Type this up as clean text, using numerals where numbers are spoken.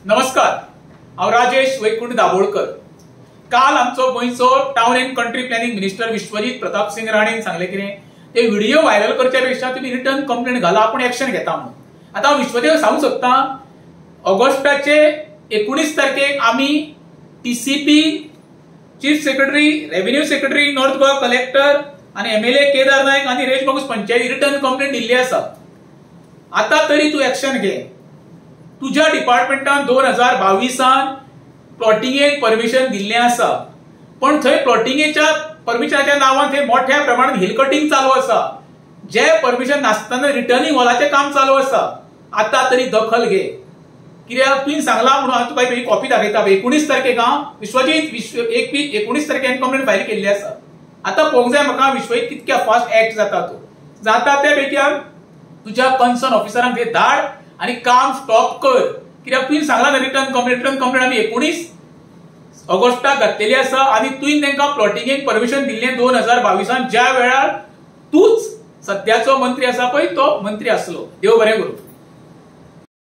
नमस्कार, हांव राजेश वैकुंठ दाबोळकर। काल आमचो गोंयचो town and country planning minister Vishwajit Pratap Singh राणेन सांगले कितें ते व्हिडिओ व्हायरल करच्या पेक्षा तुम्ही रिटर्न कंप्लेंट घाला, आपण एक्शन घेता म्हणून। आता हांव विश्वजीत सांगू शकता, ऑगस्टाचे 19 तारखेक आमी TCP, chief secretary, revenue secretary, north Goa collector आणि एमएलए केदार नायक आणि रेश बागूस पंचायती रिटर्न कंप्लेंट दिल्ली आसा। आता तरी तू एक्शन घे। तुझ्या डिपार्टमेंटान 2022 प्लॉटिंगेक परमिशन दिल्लें आसा, पण थंय प्लॉटिंगेच्या परमिशनाच्या नावान थंय मोठ्या प्रमाणात हिल कटिंग चालू आसा, जे परमिशन नासतना रिटर्निंग वॉलाचें काम चालू आसा। आता तरी दखल घे, कित्याक तुवें सांगला म्हणून हांव तुका एक कॉपी दाखयता। 19 तारखेक विश्वजीत 19 तारखेक कंप्लेंट फायल केल्ली आसा। आता पळोवंक जाय म्हाका विश्वजीत कितक्या फास्ट एक्ट जाता तो। जाता त्या पैकी तुझ्या कन्सर्न ऑफिसरांक हे धाड आणि काम स्टॉप कर, कित्याक तुवें सांगला ना रिटर्न कंप्लेंट आमी 19 ऑगस्टाक घातलेली आसा आणि तुवें तांकां प्लॉटिंगेक परमिशन दिल्लें 2022 ज्या वेळार तूच सध्याचो मंत्री आसा पळय तो मंत्री आसलो। देव बरें करूं।